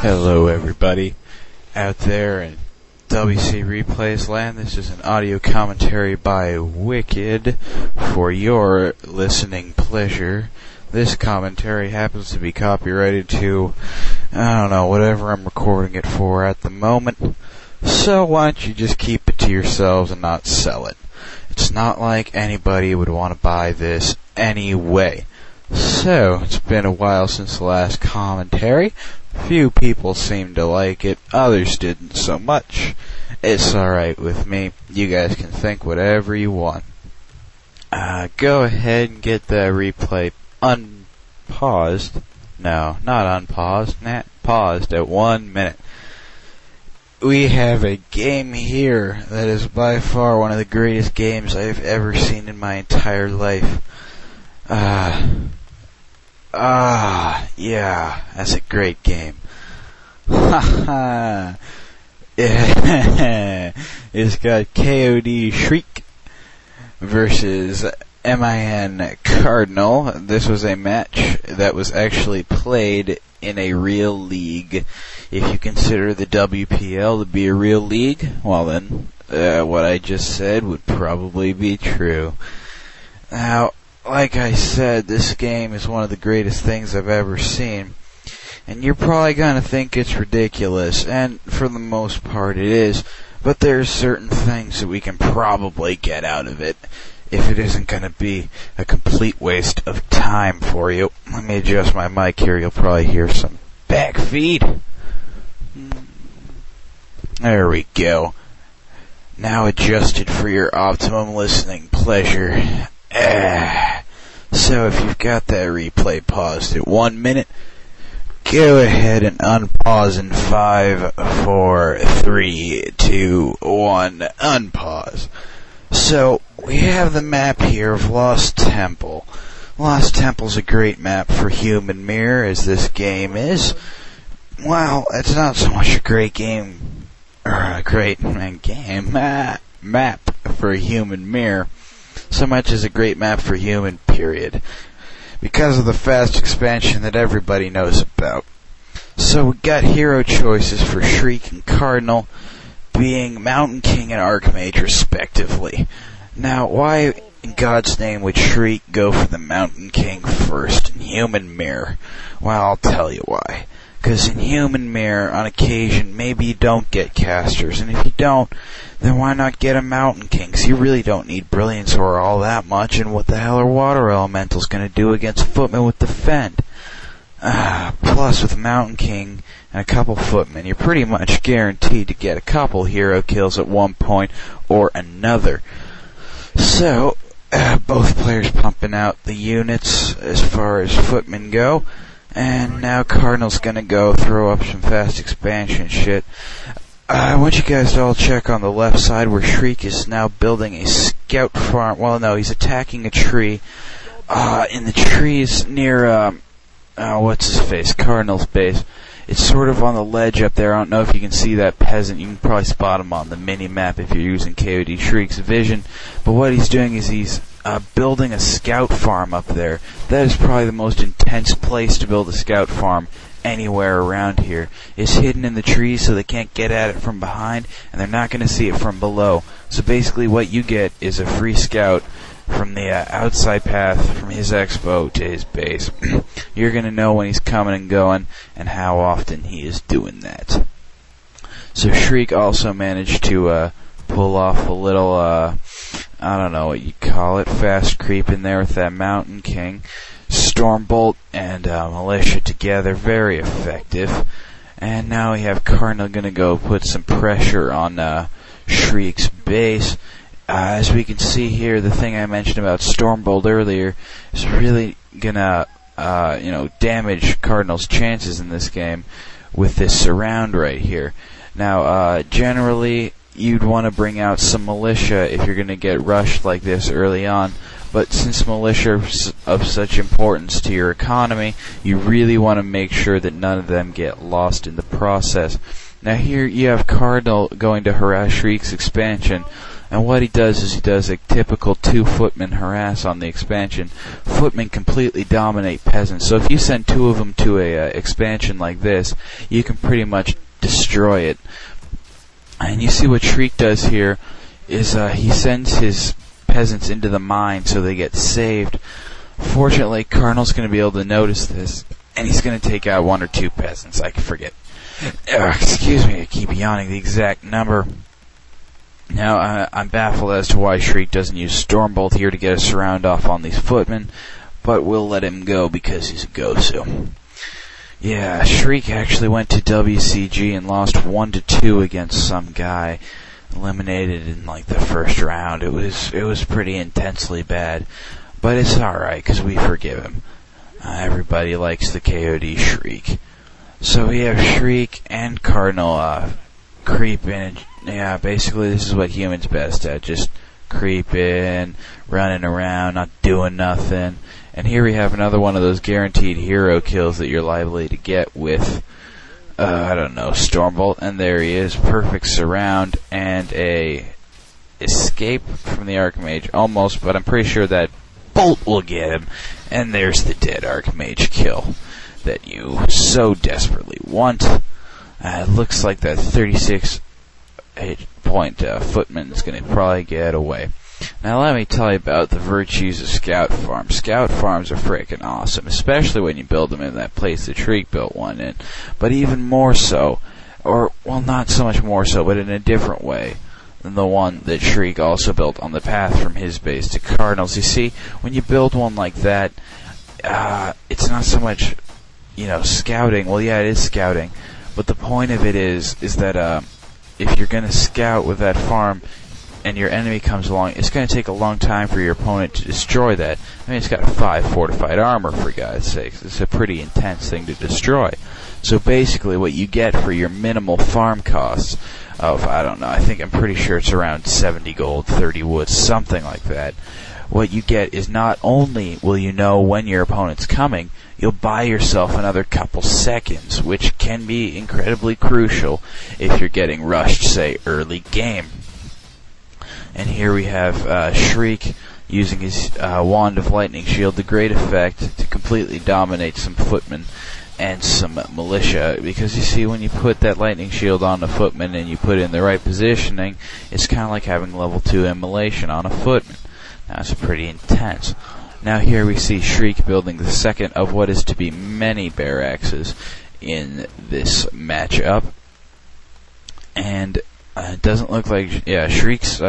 Hello everybody out there in WC Replays land. This is an audio commentary by Wicked for your listening pleasure. This commentary happens to be copyrighted to, I don't know, whatever I'm recording it for at the moment. So why don't you just keep it to yourselves and not sell it? It's not like anybody would want to buy this anyway. So, it's been a while since the last commentary. Few people seemed to like it, others didn't so much. It's alright with me. You guys can think whatever you want. Go ahead and get the replay unpaused. No, not unpaused. Paused at 1 minute. We have a game here that is by far one of the greatest games I've ever seen in my entire life. Yeah, that's a great game. Ha ha. It's got KOD Shriek versus MIN Cardinal. This was a match that was actually played in a real league. If you consider the WPL to be a real league, well then, what I just said would probably be true. Now, like I said, this game is one of the greatest things I've ever seen. And you're probably gonna think it's ridiculous, and for the most part it is, but there's certain things that we can probably get out of it, if it isn't gonna be a complete waste of time for you. Let me adjust my mic here, you'll probably hear some back feed. There we go. Now adjusted for your optimum listening pleasure. So if you've got that replay paused at 1 minute, go ahead and unpause in 5, 4, 3, 2, 1, unpause. So, we have the map here of Lost Temple. Lost Temple's a great map for Human Mirror, as this game is. Well, it's not so much a great game, or a great map for Human Mirror, so much as a great map for human, period. Because of the fast expansion that everybody knows about. So we got hero choices for Shriek and Cardinal, being Mountain King and Archmage respectively. Now, why in God's name would Shriek go for the Mountain King first in Human Mirror? Well, I'll tell you why. Because in Human Mirror, on occasion, maybe you don't get casters, and if you don't, then why not get a Mountain King? 'Cause you really don't need Brilliance Aura all that much, and what the hell are Water Elementals gonna do against Footmen with Defend? Plus, with Mountain King and a couple Footmen, you're pretty much guaranteed to get a couple hero kills at one point or another. So, both players pumping out the units as far as Footmen go. And now Cardinal's gonna go throw up some fast expansion shit. I want you guys to all check on the left side where Shriek is now building a scout farm. Well, no, he's attacking a tree. In the trees near, what's-his-face, Cardinal's base. It's sort of on the ledge up there. I don't know if you can see that peasant. You can probably spot him on the mini-map if you're using KOD Shriek's vision. But what he's doing is he's building a scout farm up there. That is probably the most intense place to build a scout farm anywhere around here. It's hidden in the trees so they can't get at it from behind, and they're not going to see it from below. So basically what you get is a free scout from the outside path from his expo to his base. You're going to know when he's coming and going and how often he is doing that. So Shriek also managed to pull off a little, I don't know what you call it, fast creep in there with that Mountain King. Stormbolt and Militia together, very effective. And now we have Cardinal going to go put some pressure on Shriek's base. As we can see here, the thing I mentioned about Stormbolt earlier is really gonna, damage Cardinal's chances in this game with this surround right here. Now, generally, you'd want to bring out some militia if you're gonna get rushed like this early on. But since militia are of such importance to your economy, you really want to make sure that none of them get lost in the process. Now here you have Cardinal going to harass Shriek's expansion, And what he does is he does a typical 2 footman harass on the expansion. Footmen completely dominate peasants, so if you send 2 of them to a expansion like this, you can pretty much destroy it. And you see what Shriek does here is he sends his peasants into the mine so they get saved. Fortunately, Cardinal's going to be able to notice this, and he's going to take out 1 or 2 peasants. I forget. Excuse me, I keep yawning the exact number. Now, I'm baffled as to why Shriek doesn't use Stormbolt here to get a surround off on these footmen, but we'll let him go because he's a go-so. Yeah, Shriek actually went to WCG and lost 1-2 against some guy, eliminated in like the first round. It was pretty intensely bad, but it's alright because we forgive him. Everybody likes the KOD Shriek. So we have Shriek and Cardinal creep in, and yeah, basically this is what humans best at, just creeping, running around, not doing nothing. And here we have another one of those guaranteed hero kills that you're likely to get with, I don't know, Stormbolt. And there he is, perfect surround and a escape from the Archmage, almost, but I'm pretty sure that Bolt will get him. And there's the dead Archmage kill that you so desperately want. It looks like that 36 point footman is going to probably get away. Now let me tell you about the virtues of scout farms. Scout farms are frickin' awesome, especially when you build them in that place that Shriek built one in. But even more so, or, well, not so much more so, but in a different way than the one that Shriek also built on the path from his base to Cardinals. You see, when you build one like that, it's not so much, scouting. Well, yeah, it is scouting. But the point of it is that if you're going to scout with that farm and your enemy comes along, it's going to take a long time for your opponent to destroy that. I mean, it's got 5 fortified armor, for God's sakes. It's a pretty intense thing to destroy. So basically what you get for your minimal farm costs of, I don't know, I'm pretty sure it's around 70 gold, 30 wood, something like that. What you get is not only will you know when your opponent's coming, you'll buy yourself another couple seconds, which can be incredibly crucial if you're getting rushed, say, early game. And here we have Shriek using his Wand of Lightning Shield to great effect to completely dominate some footmen and some militia, because you see, when you put that Lightning Shield on a footman and you put it in the right positioning, it's kind of like having level 2 immolation on a footman. Now, it's pretty intense. Now here we see Shriek building the second of what is to be many barracks in this matchup. And it doesn't look like, Shriek's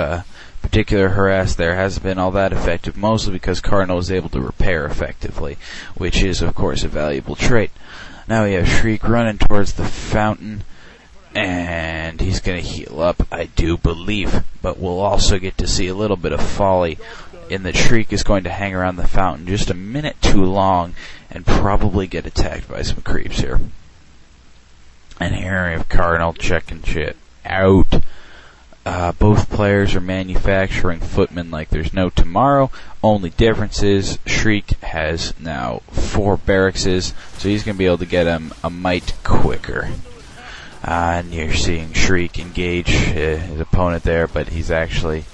particular harass there hasn't been all that effective, mostly because Cardinal is able to repair effectively, which is, of course, a valuable trait. Now we have Shriek running towards the fountain, and he's going to heal up, I do believe. But we'll also get to see a little bit of folly in that Shriek is going to hang around the fountain just a minute too long and probably get attacked by some creeps here. And here we have Cardinal checking shit out. Both players are manufacturing footmen like there's no tomorrow. Only difference is Shriek has now 4 barracks, so he's going to be able to get him a mite quicker. And you're seeing Shriek engage his opponent there, but it's actually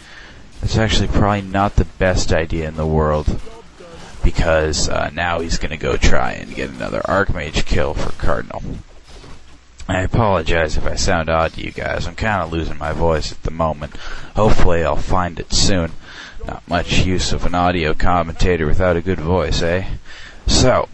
probably not the best idea in the world, because now he's going to go try and get another Archmage kill for Cardinal. I apologize if I sound odd to you guys. I'm kind of losing my voice at the moment. Hopefully I'll find it soon. Not much use of an audio commentator without a good voice, eh? So,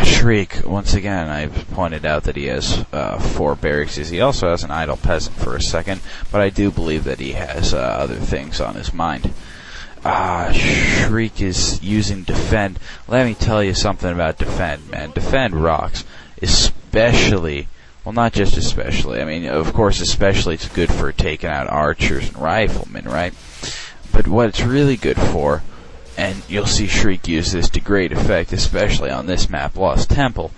Shriek, once again, I've pointed out that he has 4 barracks. He also has an idle peasant for a second, but I do believe that he has other things on his mind. Shriek is using defend. Let me tell you something about defend, man. Defend rocks, especially... Well, not just especially. I mean, of course, especially it's good for taking out archers and riflemen, right? But what it's really good for, and you'll see Shriek use this to great effect, especially on this map, Lost Temple,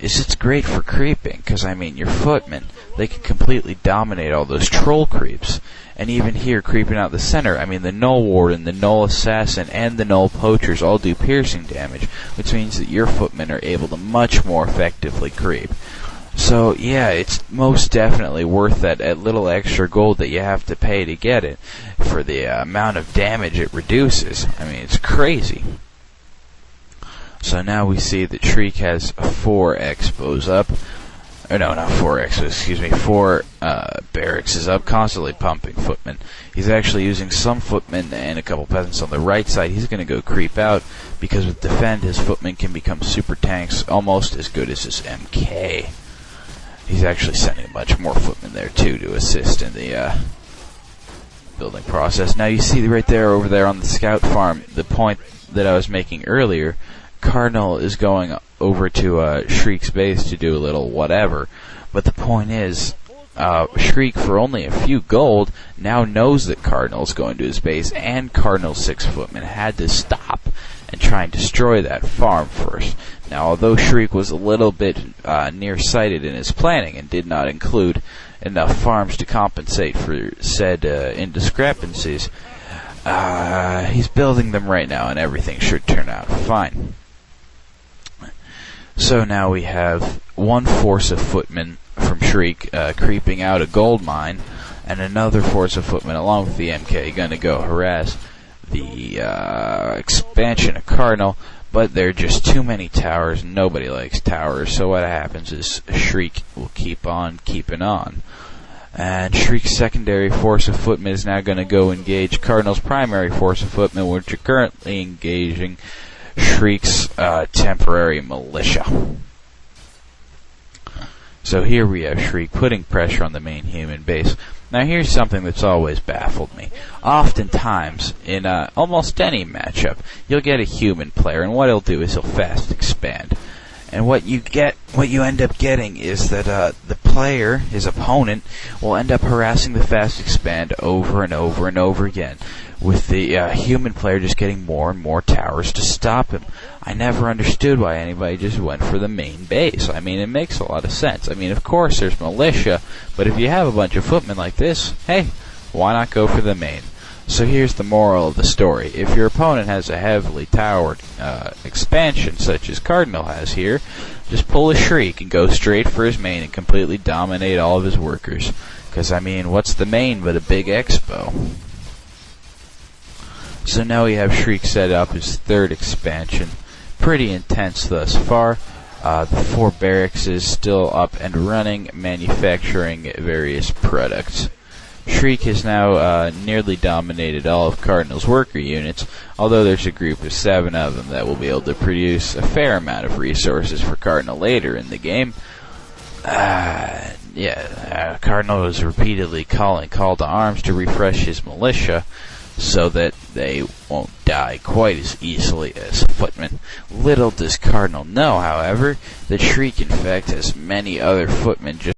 is it's great for creeping, because, I mean, your footmen, they can completely dominate all those troll creeps. And even here, creeping out the center, I mean, the Null Warden, the Null Assassin, and the Null Poachers all do piercing damage, which means that your footmen are able to much more effectively creep. So yeah, it's most definitely worth that little extra gold that you have to pay to get it for the amount of damage it reduces. I mean, it's crazy. So now we see that Shriek has 4 expos up. Or no, not 4 expos, excuse me, 4 barracks is up, constantly pumping footmen. He's actually using some footmen and a couple peasants on the right side. He's going to go creep out, because with defend, his footmen can become super tanks, almost as good as his MK. He's actually sending much more footmen there too to assist in the building process. Now you see right there, over there on the scout farm, the point that I was making earlier. Cardinal is going over to Shriek's base to do a little whatever, but the point is, Shriek, for only a few gold, now knows that Cardinal's going to his base, and Cardinal's 6 footmen had to stop and try and destroy that farm first. Now, although Shriek was a little bit nearsighted in his planning and did not include enough farms to compensate for said indiscrepancies, he's building them right now, and everything should turn out fine. So now we have 1 force of footmen from Shriek creeping out a gold mine, and another force of footmen along with the MK going to go harass the expansion of Cardinal, but there are just too many towers. Nobody likes towers, so what happens is Shriek will keep on keeping on. And Shriek's secondary force of footmen is now going to go engage Cardinal's primary force of footmen, which are currently engaging Shriek's temporary militia. So here we have Shriek putting pressure on the main human base. Now here's something that's always baffled me. Oftentimes, in almost any matchup, you'll get a human player, and what he'll do is he'll fast expand. And what you end up getting is that the player, his opponent, will end up harassing the fast expand over and over and over again, with the human player just getting more and more towers to stop him. I never understood why anybody just went for the main base. I mean, it makes a lot of sense. I mean, of course there's militia, but if you have a bunch of footmen like this, hey, why not go for the main? So here's the moral of the story. If your opponent has a heavily towered expansion, such as Cardinal has here, just pull a Shriek and go straight for his main and completely dominate all of his workers. Because, I mean, what's the main but a big expo? So now we have Shriek set up his 3rd expansion. Pretty intense thus far. The 4 barracks is still up and running, manufacturing various products. Shriek has now nearly dominated all of Cardinal's worker units, although there's a group of 7 of them that will be able to produce a fair amount of resources for Cardinal later in the game. Cardinal is repeatedly calling call to arms to refresh his militia, so that they won't die quite as easily as footmen. Little does Cardinal know, however, that Shriek in fact has many other footmen just